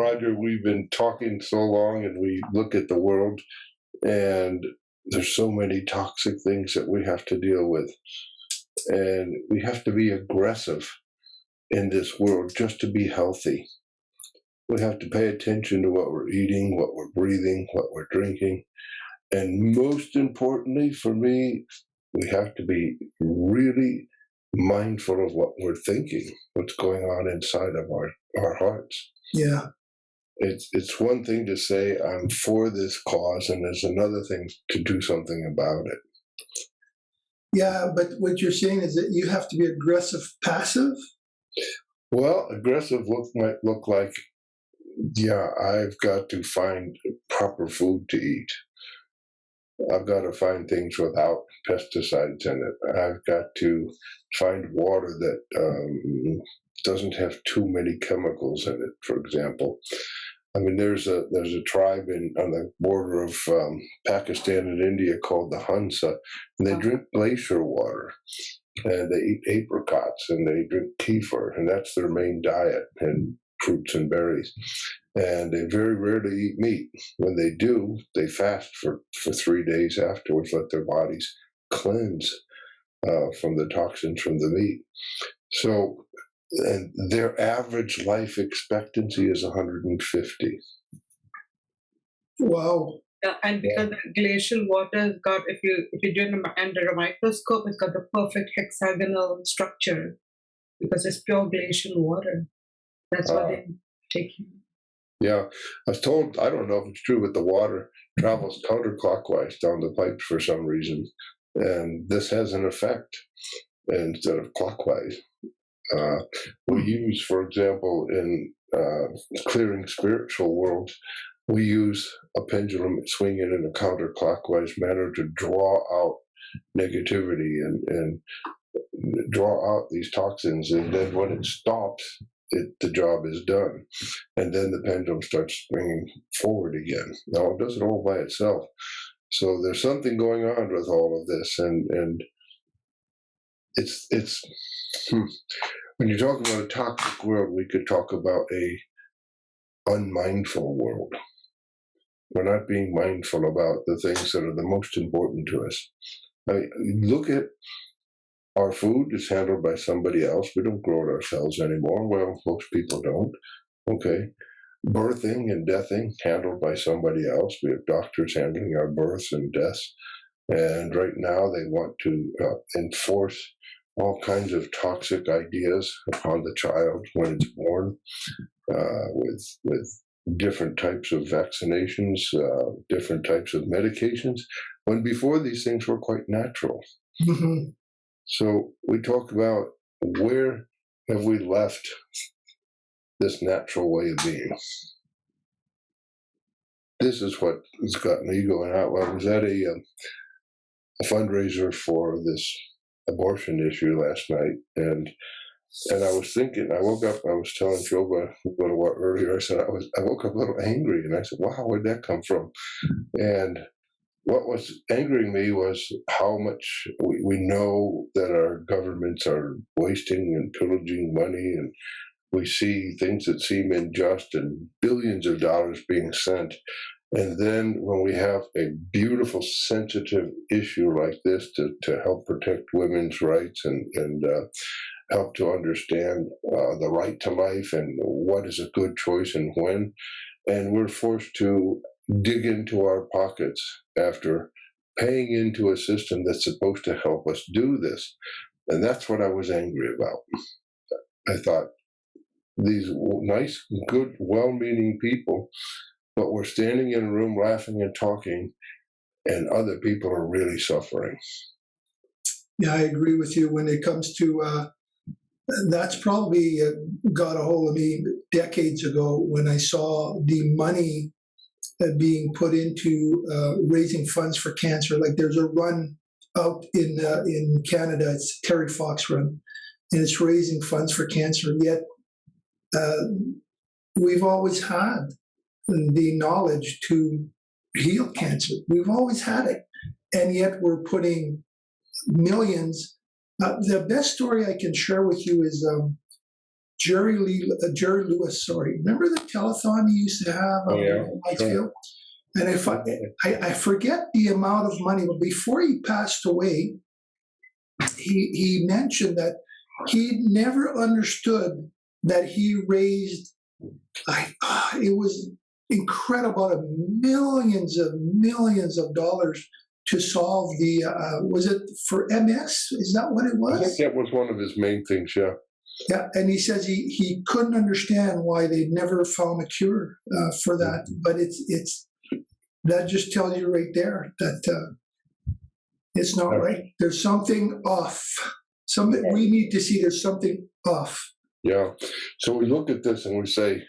Roger, we've been talking so long, and we look at the world, and there's so many toxic things that we have to deal with. And we have to be aggressive in this world just to be healthy. We have to pay attention to what we're eating, what we're breathing, what we're drinking. And most importantly for me, we have to be really mindful of what we're thinking, what's going on inside of our hearts. Yeah. It's one thing to say, I'm for this cause, and there's another thing to do something about it. Yeah, but what you're saying is that you have to be aggressive passive? Well, aggressive might look like, yeah, I've got to find proper food to eat. I've got to find things without pesticides in it. I've got to find water that doesn't have too many chemicals in it, for example. I mean, there's a tribe on the border of Pakistan and India called the Hansa, and they drink glacier water, and they eat apricots, and they drink kefir, and that's their main diet, and fruits and berries. And they very rarely eat meat. When they do, they fast for 3 days afterwards, let their bodies cleanse from the toxins from the meat. So, and their average life expectancy is 150. Wow. And because the glacial water has got, if you do it under a microscope, it's got the perfect hexagonal structure because it's pure glacial water. That's what they're taking. Yeah, I was told, I don't know if it's true, but the water travels counterclockwise down the pipes for some reason. And this has an effect instead of clockwise. We use, for example, in clearing spiritual worlds, we use a pendulum swinging in a counterclockwise manner to draw out negativity and draw out these toxins. And then when it stops, the job is done. And then the pendulum starts swinging forward again. Now, it does it all by itself. So there's something going on with all of this. And it's when you talk about a toxic world, we could talk about a unmindful world. We're not being mindful about the things that are the most important to us. I mean, look at our food is handled by somebody else. We don't grow it ourselves anymore. Well, most people don't. Okay. Birthing and deathing handled by somebody else. We have doctors handling our births and deaths. And right now they want to enforce all kinds of toxic ideas upon the child when it's born, with different types of vaccinations, different types of medications, when before these things were quite natural. Mm-hmm. So we talk about, where have we left this natural way of being? This is what has got me going out. Well, I was at a fundraiser for this abortion issue last night, and I was thinking, I woke up, I was telling Shobha a little while earlier, I said I woke up a little angry, and I said, wow, where'd that come from? And what was angering me was how much we know that our governments are wasting and pillaging money, and we see things that seem unjust and billions of dollars being sent. And then when we have a beautiful, sensitive issue like this to help protect women's rights and help to understand the right to life and what is a good choice and when, and we're forced to dig into our pockets after paying into a system that's supposed to help us do this. And that's what I was angry about. I thought, these nice, good, well-meaning people, but we're standing in a room laughing and talking, and other people are really suffering. Yeah, I agree with you when it comes to, that's probably got a hold of me decades ago when I saw the money being put into raising funds for cancer. Like there's a run out in Canada, it's Terry Fox Run, and it's raising funds for cancer. Yet we've always had the knowledge to heal cancer. We've always had it, and yet we're putting millions. The best story I can share with you is Jerry Lewis, sorry. Remember the telethon he used to have Oh, yeah. on Whitefield? And if I forget the amount of money, but before he passed away, he mentioned that he never understood that he raised, it was incredible, millions of dollars to solve the, was it for MS? Is that what it was? I think that was one of his main things, yeah. Yeah, and he says he couldn't understand why they never found a cure for that. But it's that just tells you right there that it's not right. There's something off. Something we need to see. There's something off. Yeah. So we look at this and we say,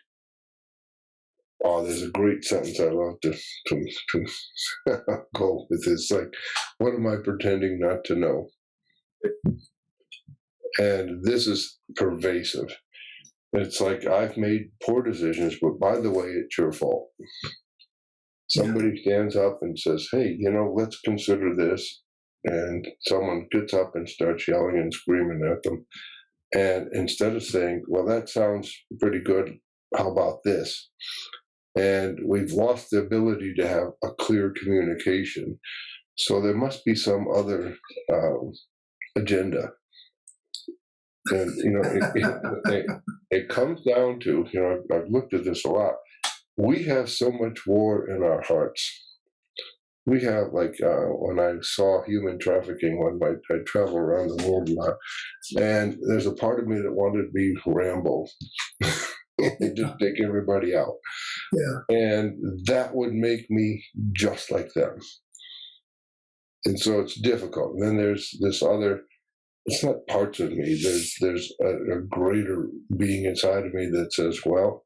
"Oh, there's a great sentence I love to go with. It's like, what am I pretending not to know?" And this is pervasive. It's like, I've made poor decisions, but by the way, it's your fault. Somebody stands up and says, "Hey, let's consider this." And someone gets up and starts yelling and screaming at them. And instead of saying, "Well, that sounds pretty good, how about this?" And we've lost the ability to have a clear communication. So there must be some other agenda. And, it comes down to, I've looked at this a lot. We have so much war in our hearts. We have, like, when I saw human trafficking, when I travel around the world a lot, and there's a part of me that wanted to be Rambo. Just take everybody out. Yeah. And that would make me just like them. And so it's difficult. And then there's this other, it's not parts of me, there's a greater being inside of me that says, well,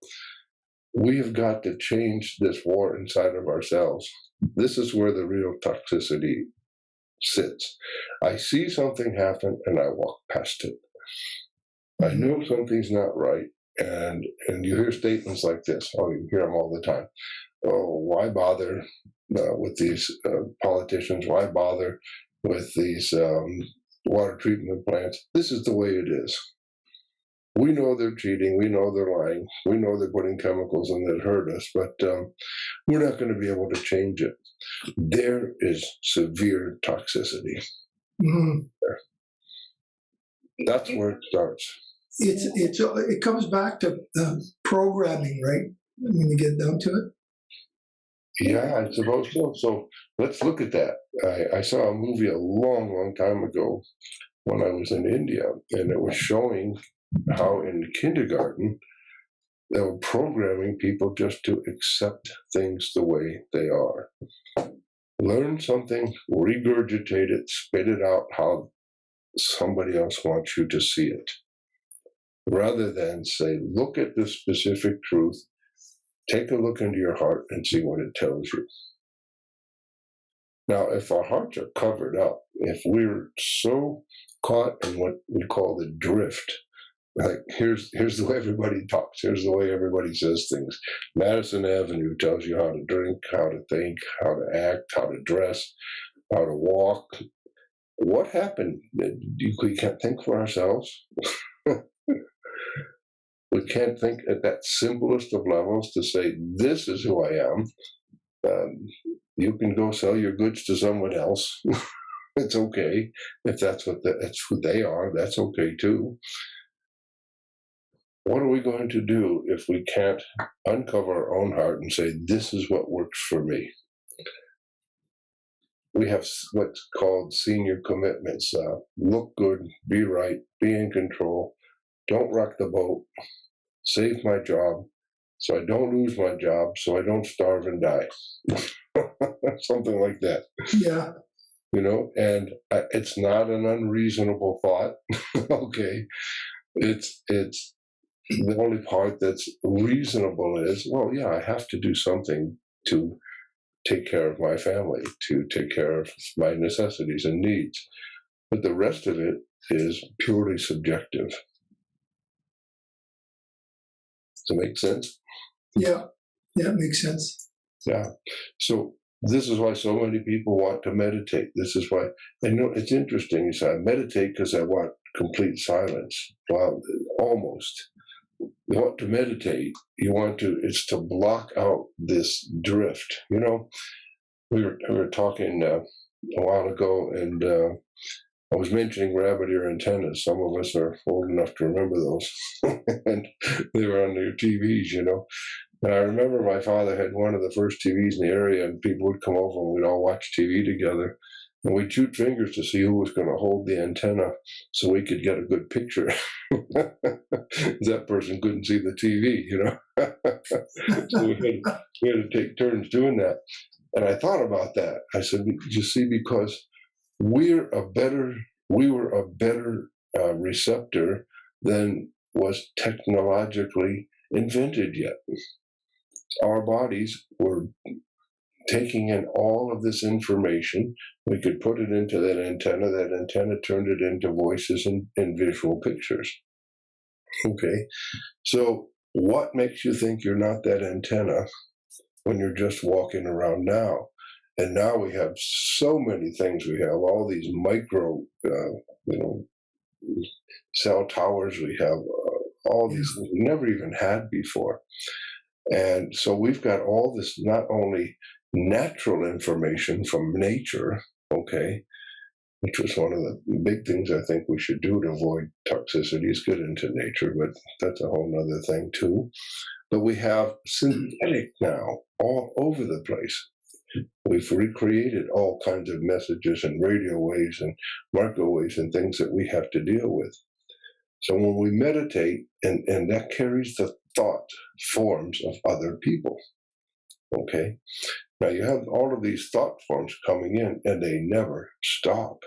we have got to change this war inside of ourselves. This is where the real toxicity sits. I see something happen and I walk past it. I know something's not right. And you hear statements like this. Oh, you hear them all the time. Oh, why bother with these politicians? Why bother with these water treatment plants? This is the way it is. We know they're cheating. We know they're lying. We know they're putting chemicals in that hurt us, but we're not going to be able to change it. There is severe toxicity. Mm-hmm. That's where it starts. It comes back to programming, right? When you get down to it. Yeah, I suppose so. So let's look at that. I saw a movie a long, long time ago when I was in India, and it was showing how in kindergarten they were programming people just to accept things the way they are. Learn something, regurgitate it, spit it out how somebody else wants you to see it. Rather than say, look at the specific truth, take a look into your heart and see what it tells you. Now, if our hearts are covered up, if we're so caught in what we call the drift, like here's the way everybody talks, here's the way everybody says things. Madison Avenue tells you how to drink, how to think, how to act, how to dress, how to walk. What happened? We can't think for ourselves. We can't think at that simplest of levels to say, this is who I am. You can go sell your goods to someone else. It's okay. If that's who they are, that's okay too. What are we going to do if we can't uncover our own heart and say, this is what works for me? We have what's called senior commitments. Look good, be right, be in control, don't rock the boat, save my job, so I don't lose my job, so I don't starve and die. Something like that. Yeah. And it's not an unreasonable thought. Okay. It's the only part that's reasonable is, well, yeah, I have to do something to take care of my family, to take care of my necessities and needs. But the rest of it is purely subjective. Does that make sense? Yeah, it makes sense. Yeah. So this is why so many people want to meditate. This is why, it's interesting. You say, I meditate because I want complete silence. Well, almost. you want to meditate, it's to block out this drift. You know, we were talking a while ago, and I was mentioning rabbit ear antennas. Some of us are old enough to remember those, and they were on their TVs, you know. And I remember my father had one of the first TVs in the area, and people would come over and we'd all watch TV together. And we'd shoot fingers to see who was going to hold the antenna so we could get a good picture. That person couldn't see the TV, you know. So we had to take turns doing that. And I thought about that. I said, you see, because we were a better receptor than was technologically invented yet. Our bodies were taking in all of this information. We could put it into that antenna turned it into voices and visual pictures. Okay, so what makes you think you're not that antenna when you're just walking around now? And now we have so many things. We have all these micro, cell towers. We have all these things we never even had before. And so we've got all this, not only natural information from nature, okay, which was one of the big things I think we should do to avoid toxicity, is get into nature, but that's a whole other thing too. But we have synthetic now all over the place. We've recreated all kinds of messages and radio waves and microwaves and things that we have to deal with. So when we meditate, and that carries the thought forms of other people, okay? Now you have all of these thought forms coming in, and they never stop.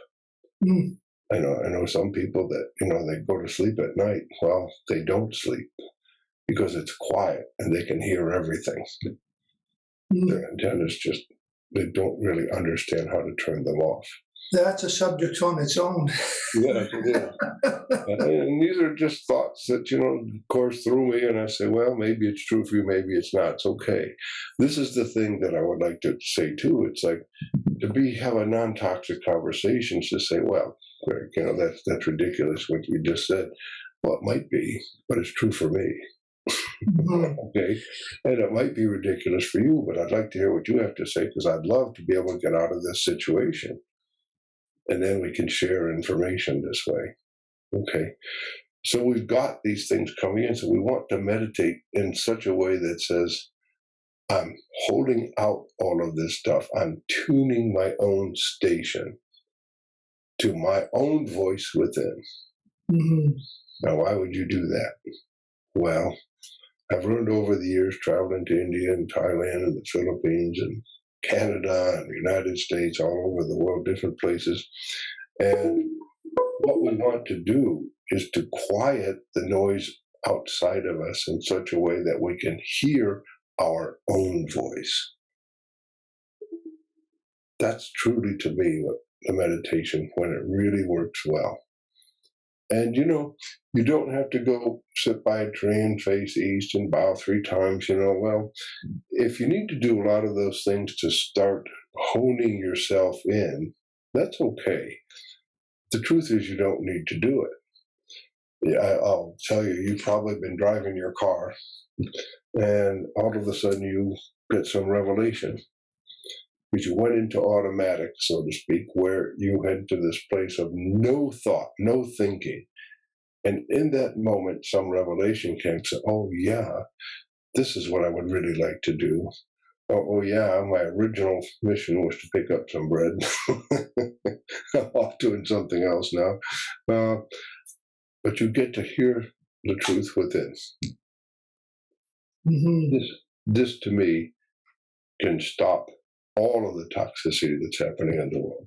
Mm. I know some people that, they go to sleep at night. Well, they don't sleep because it's quiet and they can hear everything. Their antennas they don't really understand how to turn them off. That's a subject on its own. Yeah, it is. And these are just thoughts that, course through me, and I say, well, maybe it's true for you, maybe it's not. It's okay. This is the thing that I would like to say too. It's like have a non-toxic conversation to say, well, that's ridiculous what you just said. Well, it might be, but it's true for me. Okay, and it might be ridiculous for you, but I'd like to hear what you have to say, because I'd love to be able to get out of this situation, and then we can share information this way. Okay, so we've got these things coming in, so we want to meditate in such a way that says, I'm holding out all of this stuff, I'm tuning my own station to my own voice within. Now, why would you do that? Well, I've learned over the years, traveling to India and Thailand and the Philippines and Canada and the United States, all over the world, different places. And what we want to do is to quiet the noise outside of us in such a way that we can hear our own voice. That's truly, to me, what the meditation, when it really works well. And you don't have to go sit by a tree and face east and bow 3 times, Well, if you need to do a lot of those things to start honing yourself in, that's okay. The truth is, you don't need to do it. Yeah, I'll tell you, you've probably been driving your car, and all of a sudden you get some revelation. Because you went into automatic, so to speak, where you head to this place of no thought, no thinking. And in that moment, some revelation came. So, oh yeah, this is what I would really like to do. Oh yeah, my original mission was to pick up some bread. I'm off doing something else now. But you get to hear the truth within. This to me can stop all of the toxicity that's happening in the world.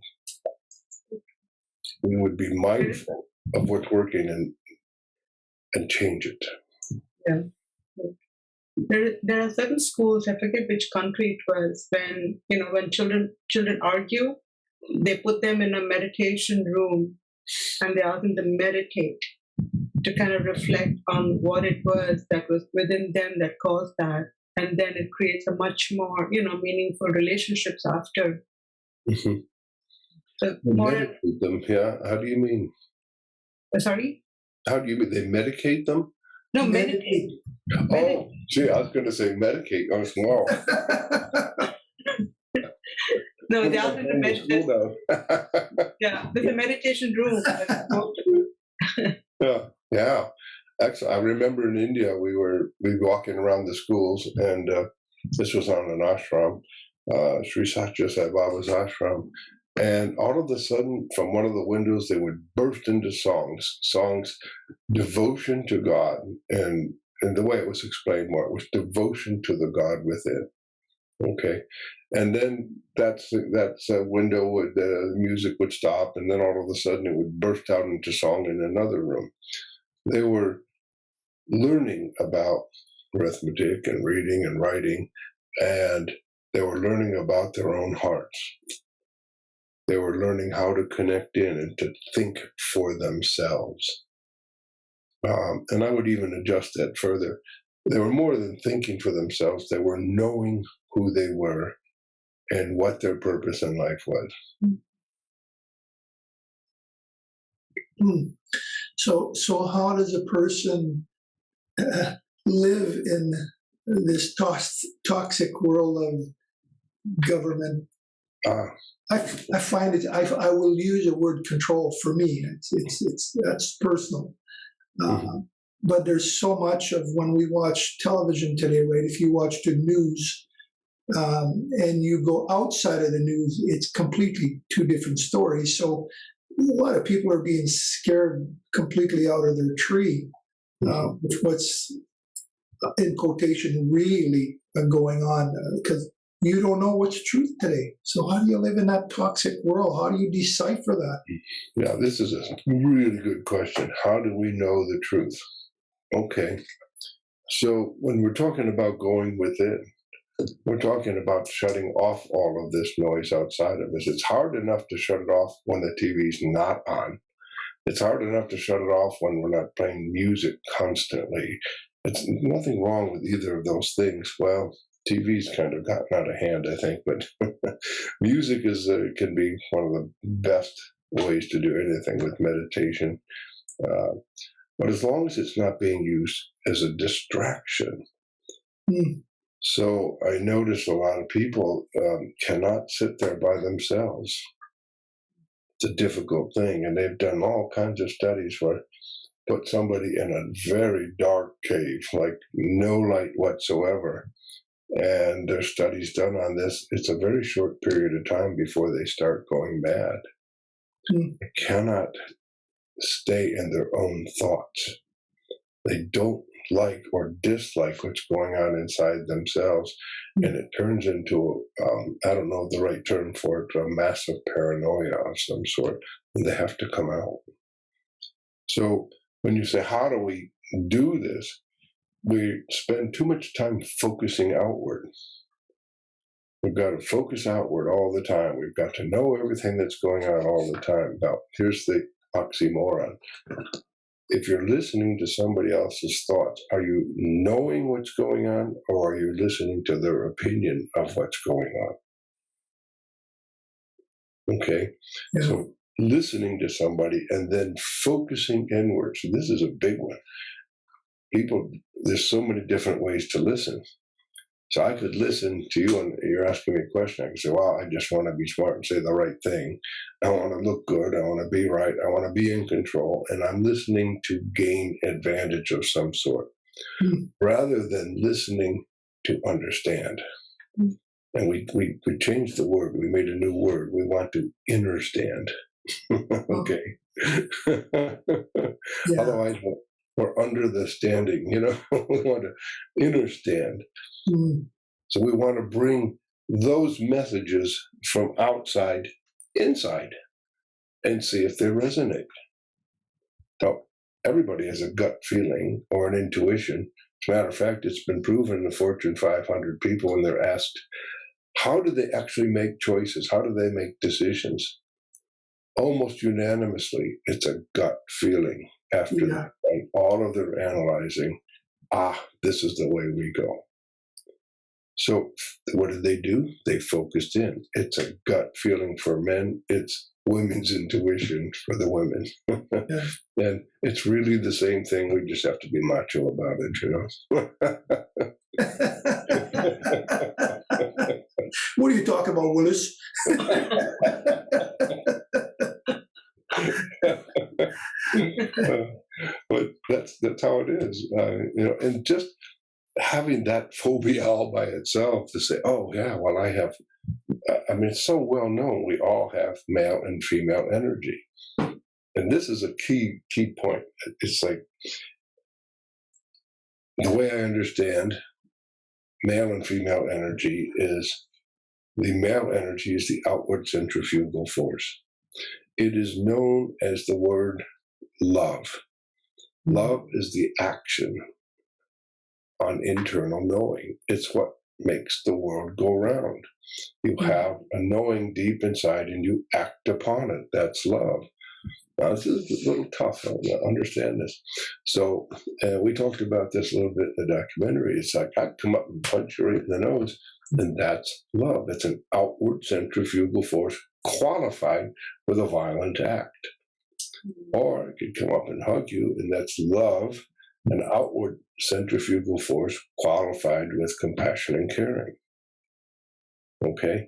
We would be mindful of what's working and change it. Yeah. There are certain schools, I forget which country it was, when children argue, they put them in a meditation room and they ask them to meditate, to kind of reflect on what it was that was within them that caused that. And then it creates a much more, meaningful relationships after. Mm-hmm. So medicate them, yeah. How do you mean? Sorry? How do you mean? They medicate them? No, meditate. Oh, gee, I was going to say medicate. Oh, wow. No, the other the meditation. Yeah, there's a meditation room. Yeah. Actually, I remember in India we were walking around the schools, and this was on an ashram, Sri Satya Sai Baba's ashram, and all of a sudden, from one of the windows, they would burst into songs, devotion to God, and the way it was explained more, it was devotion to the God within. Okay, and then that's a window would the music would stop, and then all of a sudden it would burst out into song in another room. They were learning about arithmetic and reading and writing, and they were learning about their own hearts. They were learning how to connect in and to think for themselves. And I would even adjust that further. They were more than thinking for themselves. They were knowing who they were and what their purpose in life was. So how does a person live in this toxic world of government? I find it. I will use the word control for me. That's personal. But there's so much of when we watch television today, right? If you watch the news and you go outside of the news, it's completely two different stories. So a lot of people are being scared completely out of their tree with what's in quotation really going on because you don't know what's truth today. So how do you live in that toxic world? How do you decipher that? Yeah, this is a really good question. How do we know the truth? Okay. So when we're talking about going within, we're talking about shutting off all of this noise outside of us. It's hard enough to shut it off when the TV's not on. It's hard enough to shut it off when we're not playing music constantly. It's nothing wrong with either of those things. Well, TV's kind of gotten out of hand, I think, but music can be one of the best ways to do anything with meditation. But as long as it's not being used as a distraction. So I notice a lot of people cannot sit there by themselves. It's a difficult thing, and they've done all kinds of studies where put somebody in a very dark cave, like no light whatsoever. And there's studies done on this. It's a very short period of time before they start going mad. They cannot stay in their own thoughts. They don't like or dislike what's going on inside themselves. And it turns into, I don't know the right term for it, a massive paranoia of some sort. And they have to come out. So when you say, how do we do this? We spend too much time focusing outward. We've got to focus outward all the time. We've got to know everything that's going on all the time. Now, here's the oxymoron. If you're listening to somebody else's thoughts, are you knowing what's going on, or are you listening to their opinion of what's going on? Okay, so listening to somebody and then focusing inwards. This is a big one. People, there's so many different ways to listen. So I could listen to you and you're asking me a question. I could say, well, I just want to be smart and say the right thing. I want to look good. I want to be right. I want to be in control. And I'm listening to gain advantage of some sort rather than listening to understand. And we changed the word. We made a new word. We want to understand. Okay. Otherwise, we're under the standing, we want to understand. So we want to bring those messages from outside inside and see if they resonate. Now, everybody has a gut feeling or an intuition. As a matter of fact, it's been proven in the Fortune 500 people when they're asked, how do they actually make choices? How do they make decisions? Almost unanimously, it's a gut feeling after all of their analyzing. This is the way we go. So what did they do? They focused in. It's a gut feeling for men. It's women's intuition for the women. Yeah. And it's really the same thing. We just have to be macho about it, What are you talking about, Willis? But that's how it is, and just having that phobia all by itself to say, oh yeah, well I have. I mean, it's so well known. We all have male and female energy, and this is a key point. It's like the way I understand male and female energy is the male energy is the outward centrifugal force. It is known as the word love. Love is the action on internal knowing. It's what makes the world go round. You have a knowing deep inside and you act upon it. That's love. Now, this is a little tough. I understand this. So we talked about this a little bit in the documentary. It's like I come up and punch you right in the nose, and that's love. It's an outward centrifugal force qualified with a violent act. Or I could come up and hug you, and that's love, an outward centrifugal force qualified with compassion and caring. Okay,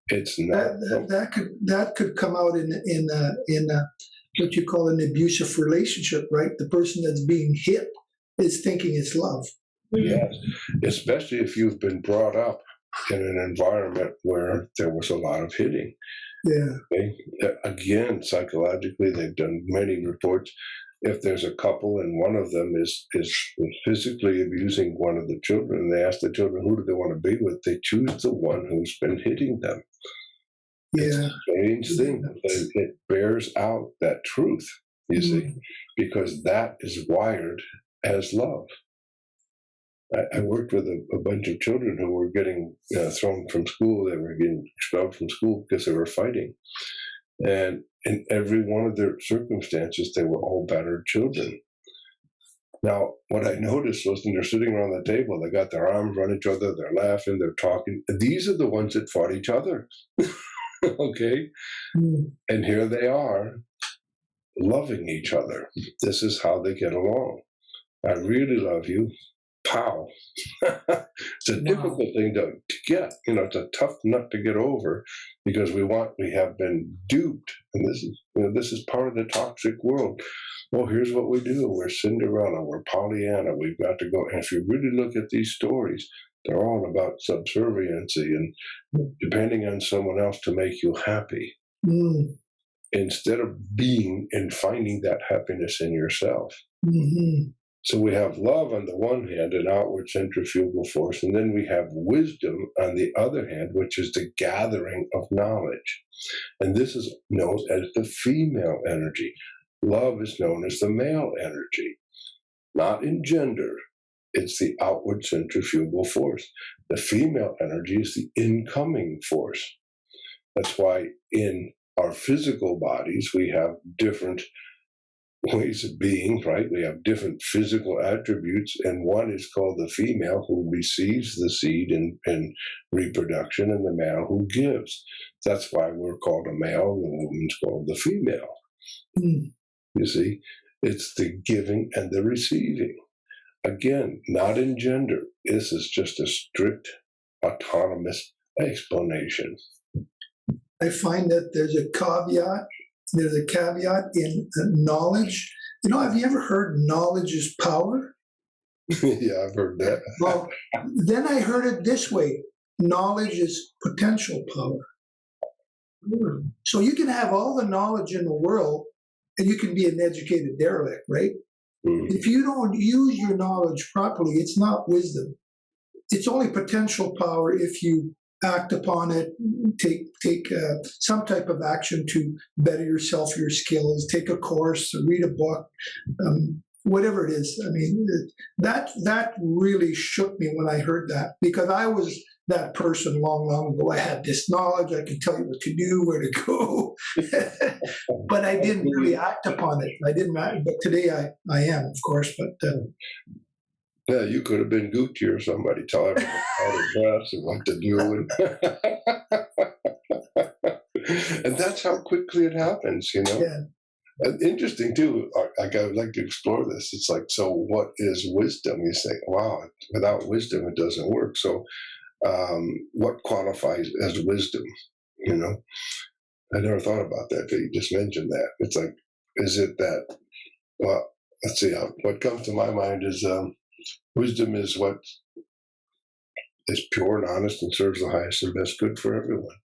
it's not that could come out in what you call an abusive relationship, right? The person that's being hit is thinking it's love. Yes, especially if you've been brought up in an environment where there was a lot of hitting. Yeah. Okay? Again, psychologically, they've done many reports. If there's a couple and one of them is physically abusing one of the children, they ask the children who do they want to be with, they choose the one who's been hitting them. Yeah. It's a strange thing. It bears out that truth, you see, because that is wired as love. I worked with a bunch of children who were getting thrown from school. They were getting expelled from school because they were fighting. And in every one of their circumstances, they were all battered children. Now, what I noticed was when they're sitting around the table, they got their arms around each other, they're laughing, they're talking. These are the ones that fought each other. Okay? And here they are loving each other. This is how they get along. I really love you. Pow. It's a difficult thing to get. It's a tough nut to get over because we have been duped. And this is part of the toxic world. Well, here's what we do. We're Cinderella. We're Pollyanna. We've got to go. And if you really look at these stories, they're all about subserviency and depending on someone else to make you happy. Instead of being and finding that happiness in yourself. So we have love on the one hand, an outward centrifugal force, and then we have wisdom on the other hand, which is the gathering of knowledge. And this is known as the female energy. Love is known as the male energy, not in gender. It's the outward centrifugal force. The female energy is the incoming force. That's why in our physical bodies, we have different ways of being, right? We have different physical attributes, and one is called the female who receives the seed in reproduction, and the male who gives. That's why we're called a male, and the woman's called the female. You see, it's the giving and the receiving. Again, not in gender. This is just a strict, autonomous explanation. I find that there's a caveat in knowledge. Have you ever heard knowledge is power? Yeah, I've heard that. Well, then I heard it this way. Knowledge is potential power. So you can have all the knowledge in the world and you can be an educated derelict, right? If you don't use your knowledge properly, it's not wisdom. It's only potential power if you act upon it, take some type of action to better yourself, your skills, take a course, read a book, whatever it is. I mean, that really shook me when I heard that, because I was that person long ago. I had this knowledge. I could tell you what to do, where to go, but I didn't really act upon it. I didn't. But today I am, of course. But yeah, you could have been Gucci or somebody, tell everyone how to dress and what to do. And that's how quickly it happens, you know. Yeah. And interesting too. Like I would like to explore this. It's like, so what is wisdom? You say, wow, without wisdom, it doesn't work. So, what qualifies as wisdom? You know, I never thought about that, but you just mentioned that. It's like, is it that? Well, let's see. What comes to my mind is wisdom is what is pure and honest and serves the highest and best good for everyone.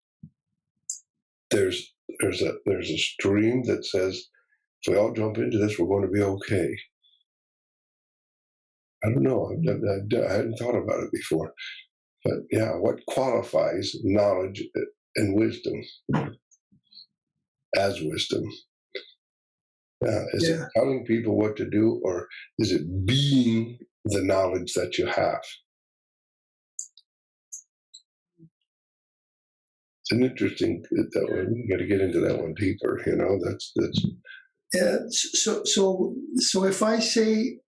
There's a stream that says, if we all jump into this, we're going to be okay. I don't know. I hadn't thought about it before. But yeah, what qualifies knowledge and wisdom as wisdom? Is it telling people what to do, or is it being the knowledge that you have? It's an interesting that one. You got to get into that one deeper. You know, that's. Yeah. So if I say,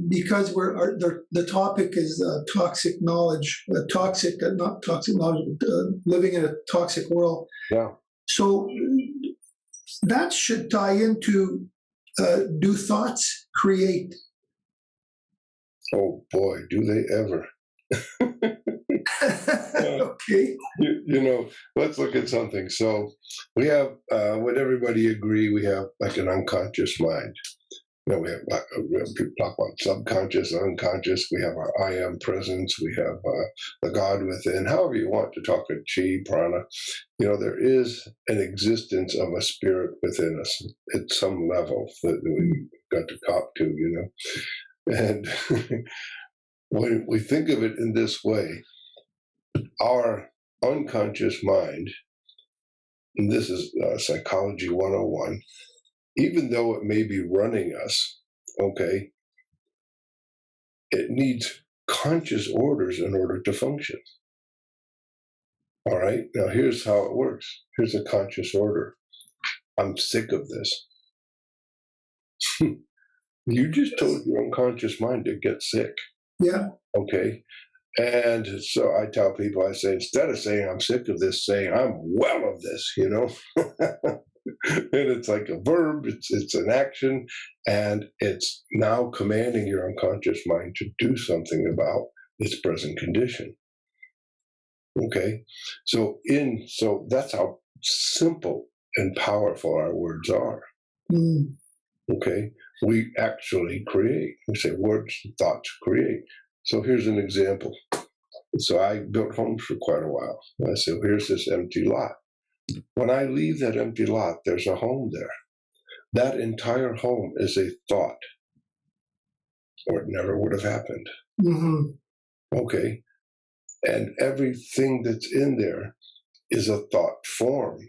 because the topic is toxic knowledge, not toxic knowledge, living in a toxic world. Yeah. So that should tie into do thoughts create? Oh boy, do they ever! Okay. You know, let's look at something. So we have, would everybody agree, we have like an unconscious mind? You know, we have people talk about subconscious, unconscious. We have our I am presence. We have the God within. However you want to talk of chi, prana. You know, there is an existence of a spirit within us at some level that we got to cop to, you know. And when we think of it in this way, our unconscious mind, and this is Psychology 101, even though it may be running us, okay, it needs conscious orders in order to function. All right, now here's how it works. Here's a conscious order. I'm sick of this. You just told your unconscious mind to get sick. Yeah. Okay. And so I tell people, I say, instead of saying I'm sick of this, saying I'm well of this, you know. And it's like a verb, it's an action, and it's now commanding your unconscious mind to do something about its present condition. Okay, so that's how simple and powerful our words are. Mm. Okay, we actually create. We say words and thoughts create. So here's an example. So I built homes for quite a while. I said, here's this empty lot. When I leave that empty lot, there's a home there. That entire home is a thought, or it never would have happened. Mm-hmm. Okay. And everything that's in there is a thought form.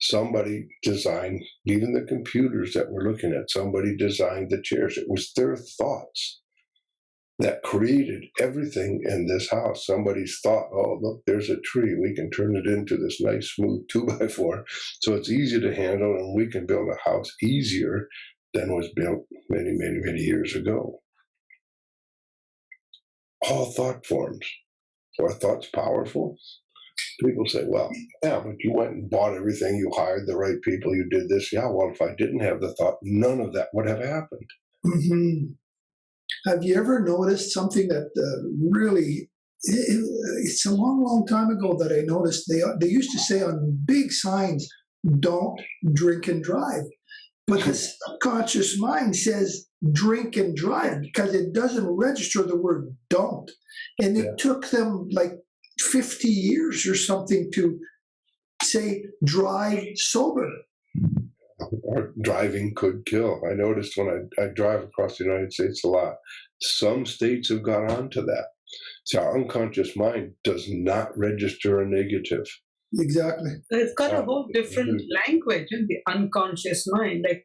Somebody designed, even the computers that we're looking at, somebody designed the chairs. It was their thoughts that created everything in this house. Somebody's thought, oh, look, there's a tree. We can turn it into this nice, smooth 2x4. So it's easy to handle, and we can build a house easier than was built many, many, many years ago. All thought forms. So are thoughts powerful? People say, well, yeah, but you went and bought everything. You hired the right people. You did this. Yeah, well, if I didn't have the thought, none of that would have happened. Mm-hmm. Have you ever noticed something that really, it's a long, long time ago that I noticed they used to say on big signs, don't drink and drive. But the subconscious mind says drink and drive because it doesn't register the word don't. And it took them like 50 years or something to say drive sober. Or driving could kill. I noticed when I drive across the United States a lot, some states have gone on to that. So our unconscious mind does not register a negative. Exactly. It's got a whole different language in the unconscious mind. Like,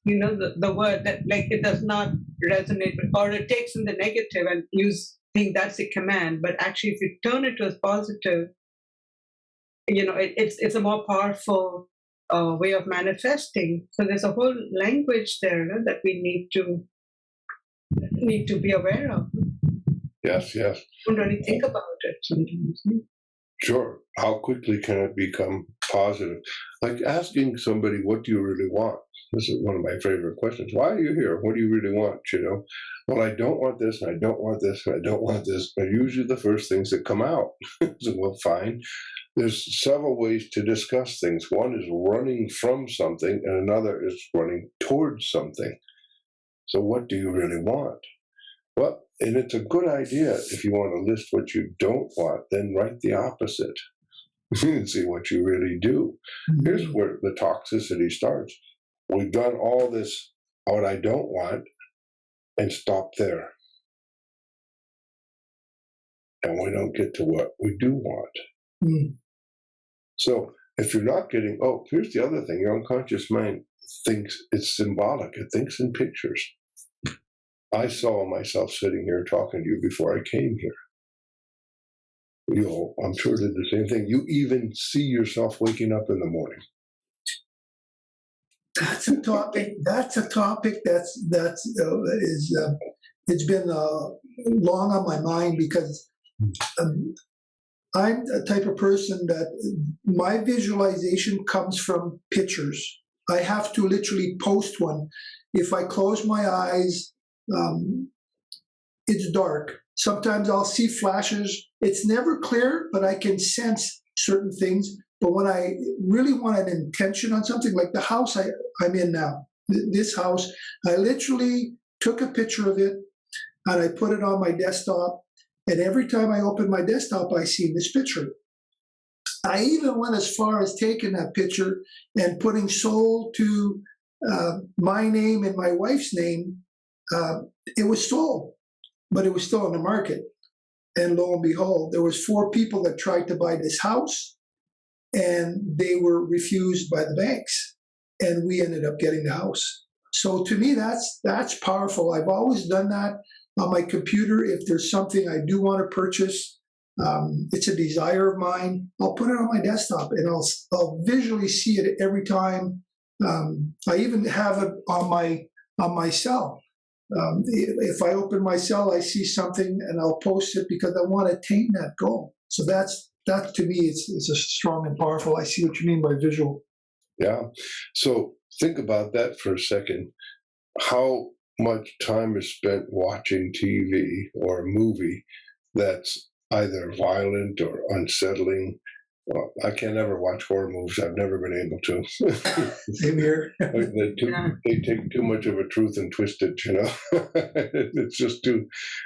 you know, the word that, like, it does not resonate with, or it takes in the negative and you think that's a command. But actually, if you turn it to a positive, you know, it's a more powerful way of manifesting. So there's a whole language there that we need to be aware of. Yes, yes. Don't really think about it sometimes. Sure. How quickly can it become positive? Like asking somebody, what do you really want? This is one of my favorite questions. Why are you here? What do you really want? Well, I don't want this, and I don't want this, and I don't want this. Are usually the first things that come out. So, well, fine. There's several ways to discuss things. One is running from something, and another is running towards something. So what do you really want? Well, and it's a good idea if you want to list what you don't want, then write the opposite and see what you really do. Here's where the toxicity starts. We've done all this, what I don't want, and stop there. And we don't get to what we do want. So if you're not getting, here's the other thing, your unconscious mind thinks it's symbolic. It thinks in pictures. I saw myself sitting here talking to you before I came here. I'm sure did the same thing. You even see yourself waking up in the morning. That's a topic. It's been long on my mind because I'm a type of person that my visualization comes from pictures. I have to literally post one. If I close my eyes, it's dark. Sometimes I'll see flashes. It's never clear, but I can sense certain things. But when I really want an intention on something, like the house I'm in now, this house, I literally took a picture of it and I put it on my desktop. And every time I open my desktop, I see this picture. I even went as far as taking that picture and putting sold to my name and my wife's name. It was sold, but it was still on the market. And lo and behold, there was 4 people that tried to buy this house, and they were refused by the banks. And we ended up getting the house. So to me, that's powerful. I've always done that on my computer. If there's something I do want to purchase, it's a desire of mine, I'll put it on my desktop and I'll visually see it every time. I even have it on my cell. If I open my cell, I see something and I'll post it because I want to attain that goal. So that to me is a strong and powerful. I see what you mean by visual. Yeah. So think about that for a second. How much time is spent watching TV or a movie that's either violent or unsettling? Well, I can't ever watch horror movies. I've never been able to. Same here. They take too much of a truth and twist it, It's just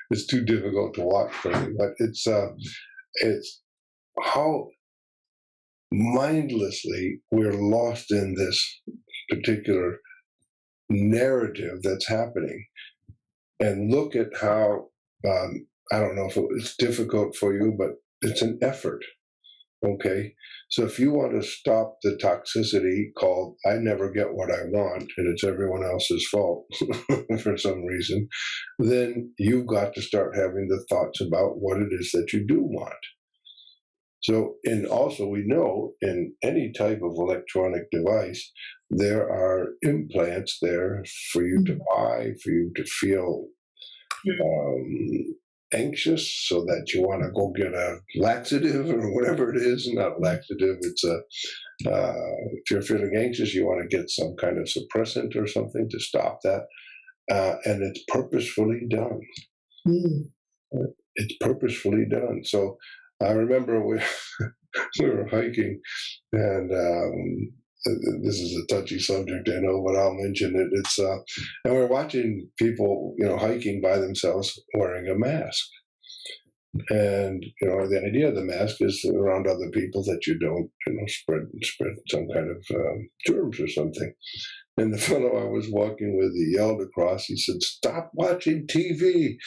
it's too difficult to watch for me. But it's how mindlessly we're lost in this particular narrative that's happening. And look at how, I don't know if it's difficult for you, but it's an effort. Okay. So if you want to stop the toxicity called, I never get what I want, and it's everyone else's fault for some reason, then you've got to start having the thoughts about what it is that you do want. So, and also we know in any type of electronic device, there are implants there for you to buy, for you to feel anxious, so that you want to go get a laxative or whatever it is. Not a laxative, it's if you're feeling anxious, you want to get some kind of suppressant or something to stop that. And it's purposefully done. It's purposefully done. So I remember we were hiking, and this is a touchy subject, I know, but I'll mention it. It's and we're watching people, hiking by themselves wearing a mask. And the idea of the mask is around other people that you don't, spread some kind of germs or something. And the fellow I was walking with, he yelled across. He said, "Stop watching TV."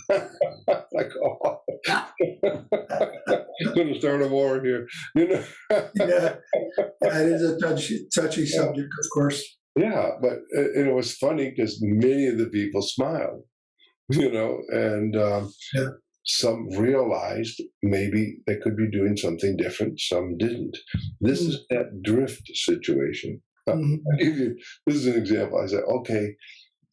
Like, oh, going to start a war here, Yeah, that is a touchy subject, of course. Yeah, but it was funny because many of the people smiled, and some realized maybe they could be doing something different. Some didn't. This is that drift situation. I'll give you, this is an example. I said, okay,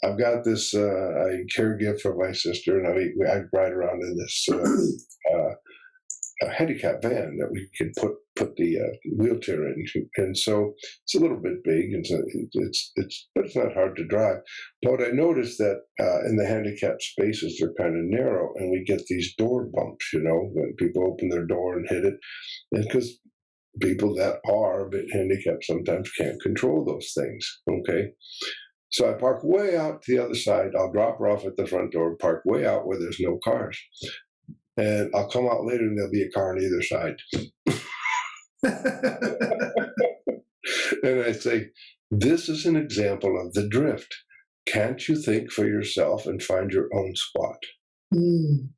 I've got this a care gift for my sister, and I ride around in this handicap van that we can put the wheelchair in, and so it's a little bit big, and so but it's not hard to drive. But I noticed that in the handicap spaces they're kind of narrow, and we get these door bumps, when people open their door and hit it, and because people that are a bit handicapped sometimes can't control those things. Okay, so I park way out to the other side. I'll drop her off at the front door, park way out where there's no cars. And I'll come out later and there'll be a car on either side. And I say, this is an example of the drift. Can't you think for yourself and find your own spot? Mm.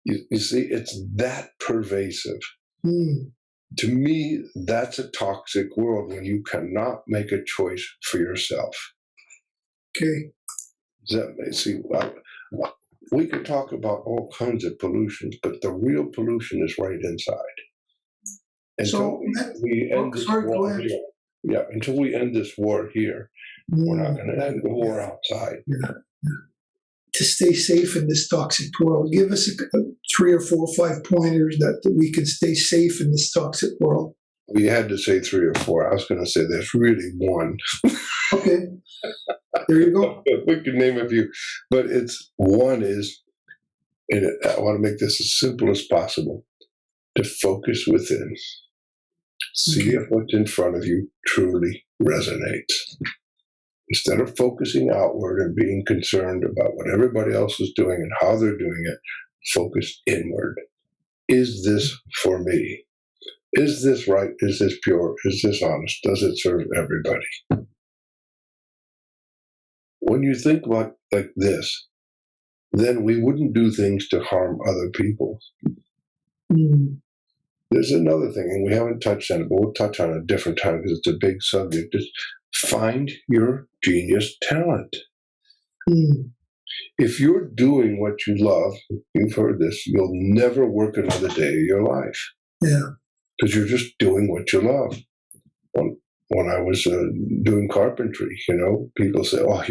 You see, it's that pervasive. Mm. To me, that's a toxic world when you cannot make a choice for yourself. Okay. We could talk about all kinds of pollutions, but the real pollution is right inside. Until we end this war here. Yeah, until we end this war here, we're not going to end the war outside. Yeah. To stay safe in this toxic world, give us 3 or 4 or 5 pointers that we can stay safe in this toxic world. We had to say 3 or 4. I was going to say there's really one. Okay. There you go. We could name a few, but one is, and I want to make this as simple as possible, to focus within. See if what's in front of you truly resonates. Instead of focusing outward and being concerned about what everybody else is doing and how they're doing it, focus inward. Is this for me? Is this right? Is this pure? Is this honest? Does it serve everybody? When you think about like this, then we wouldn't do things to harm other people. Mm. There's another thing, and we haven't touched on it, but we'll touch on it a different time because it's a big subject, is find your genius talent. Mm. If you're doing what you love, you've heard this, you'll never work another day of your life. Yeah. Because you're just doing what you love. When I was doing carpentry, people say, "Oh,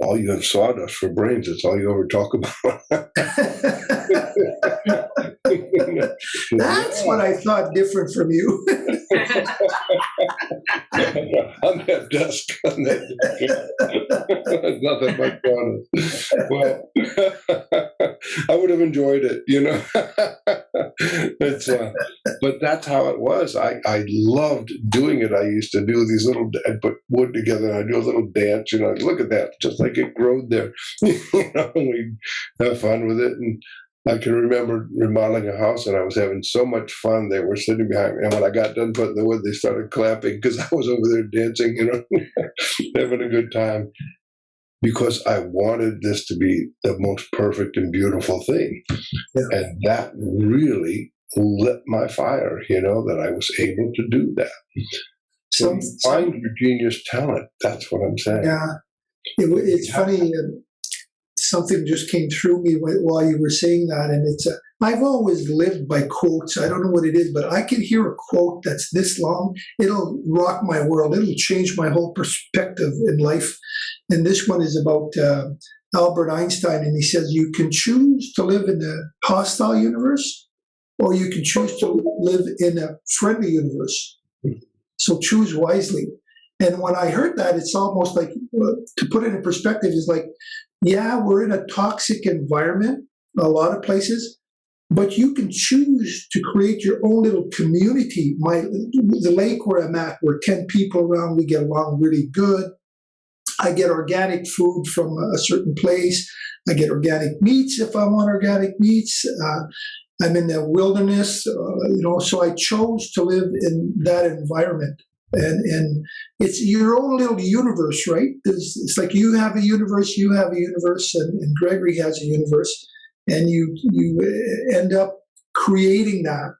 all you have sawdust for brains. It's all you ever talk about." That's what I thought different from you. On that desk. Nothing much on it. Well, I would have enjoyed it, but that's how it was. I loved doing it. I used to do these I'd put wood together and I'd do a little dance, look at that, just like it growed there. We'd have fun with it. And I can remember remodeling a house, and I was having so much fun. They were sitting behind me, and when I got done putting the wood, they started clapping because I was over there dancing, having a good time, because I wanted this to be the most perfect and beautiful thing. Yeah. And that really lit my fire, that I was able to do that. So find your genius talent. That's what I'm saying. Yeah. It's funny. Something just came through me while you were saying that, and I've always lived by quotes. I don't know what it is, but I can hear a quote that's this long. It'll rock my world. It'll change my whole perspective in life. And this one is about Albert Einstein, and he says, you can choose to live in a hostile universe, or you can choose to live in a friendly universe. So choose wisely. And when I heard that, it's almost like, to put it in perspective, is like, yeah, we're in a toxic environment, a lot of places, but you can choose to create your own little community. The lake where I'm at, we're 10 people around, we get along really good. I get organic food from a certain place. I get organic meats if I want organic meats. I'm in the wilderness, so I chose to live in that environment. And it's your own little universe, right? It's like you have a universe, and Gregory has a universe, and you end up creating that.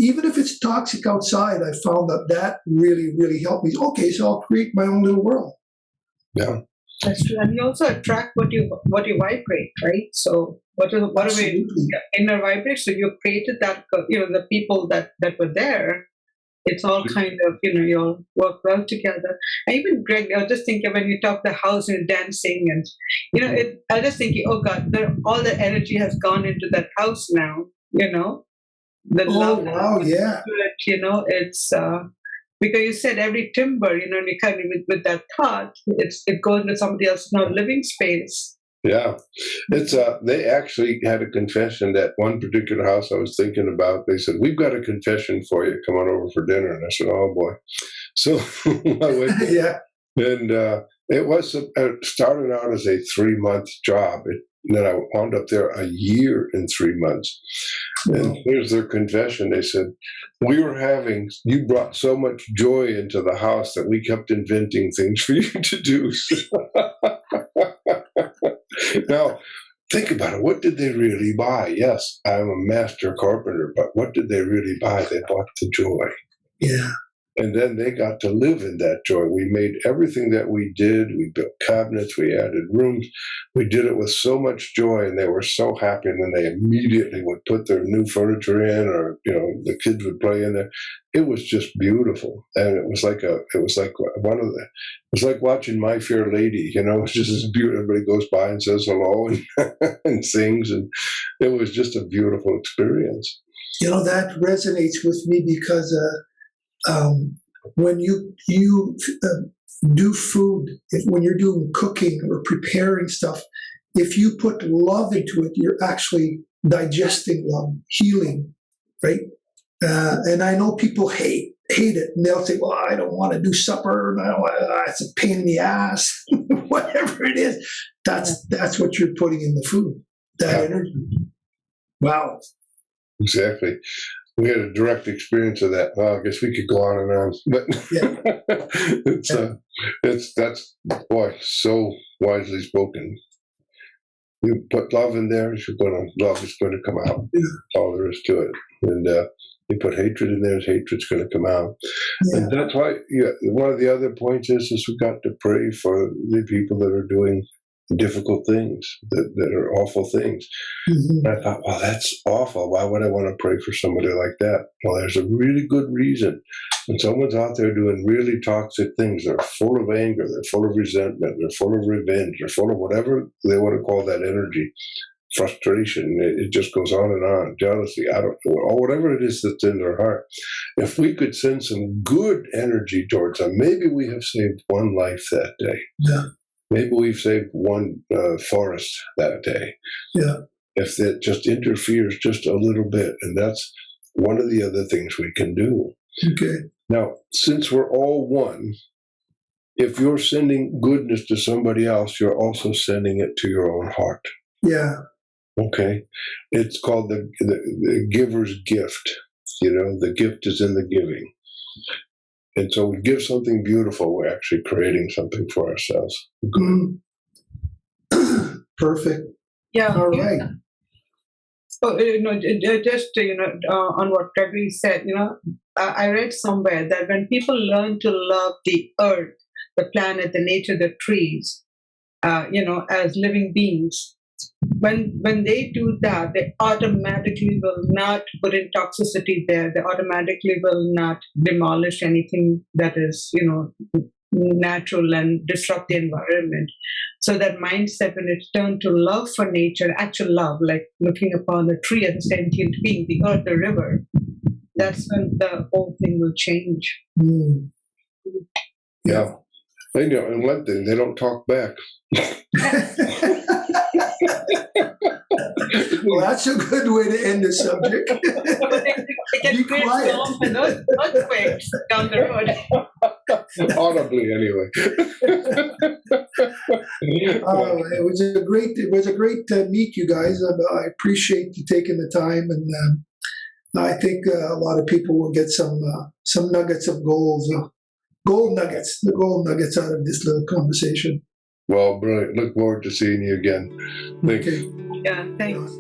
Even if it's toxic outside, I found that really, really helped me. Okay, so I'll create my own little world. Yeah, that's true. And you also attract what you vibrate, right? So whatever inner vibration, so you created that. The people that were there. It's all kind of, you all work well together. And even Greg, I was just thinking when you talk the house and dancing, and I was just thinking, oh God, all the energy has gone into that house now, The love that wow, goes yeah. into it, it's because you said every timber, and you kind of with that thought, it goes with somebody else's now living space. Yeah, it's they actually had a confession that one particular house I was thinking about. They said, "We've got a confession for you. Come on over for dinner." And I said, "Oh boy!" So I went there, Yeah. and it was started out as a 3-month job. Then I wound up there a year and 3 months. And here's their confession. They said, you brought so much joy into the house that we kept inventing things for you to do. Now, think about it. What did they really buy? Yes, I'm a master carpenter, but what did they really buy? They bought the joy. Yeah. And then they got to live in that joy. We made everything that we did. We built cabinets. We added rooms. We did it with so much joy, and they were so happy. And then they immediately would put their new furniture in, or the kids would play in there. It was just beautiful, and it was like watching My Fair Lady. It's just as beautiful. Everybody goes by and says hello and and sings, and it was just a beautiful experience. That resonates with me because. When you do food, when you're doing cooking or preparing stuff, if you put love into it, you're actually digesting love, healing, right? And I know people hate it, and they'll say, "Well, I don't want to do supper. It's a pain in the ass." Whatever it is, that's what you're putting in the food. That energy. Wow. Exactly. We had a direct experience of that. Well, I guess we could go on and on, but that's so wisely spoken. You put love in there, love is going to come out. All there is to it. And you put hatred in there, hatred's going to come out. Yeah. And that's why one of the other points is we've got to pray for the people that are doing difficult things, that are awful things. Mm-hmm. And I thought, well, that's awful. Why would I want to pray for somebody like that? Well, there's a really good reason. When someone's out there doing really toxic things, they're full of anger, they're full of resentment, they're full of revenge, they're full of whatever they want to call that energy, frustration, it just goes on, jealousy, I don't know, or whatever it is that's in their heart. If we could send some good energy towards them, maybe we have saved one life that day. Yeah. Maybe we've saved one forest that day. Yeah. If that just interferes just a little bit, and that's one of the other things we can do. Okay. Now, since we're all one, if you're sending goodness to somebody else, you're also sending it to your own heart. Yeah. Okay. It's called the giver's gift. The gift is in the giving. And so we give something beautiful, we're actually creating something for ourselves. Perfect. Yeah. All right. So, just on what Gregory said, I read somewhere that when people learn to love the earth, the planet, the nature, the trees, as living beings, when they do that, they automatically will not put in toxicity there. They automatically will not demolish anything that is, natural and disrupt the environment. So that mindset, when it's turned to love for nature, actual love, like looking upon the tree as a sentient being, the earth, the river, that's when the whole thing will change. Mm. Yeah. And one thing, they don't talk back. Well, that's a good way to end the subject. Be quiet. Earthquakes down the road. Audibly, anyway. It was a great to meet you guys. I appreciate you taking the time, and I think a lot of people will get some nuggets of gold nuggets out of this little conversation. Well, brilliant. Look forward to seeing you again. Thanks. Okay. Yeah, thanks.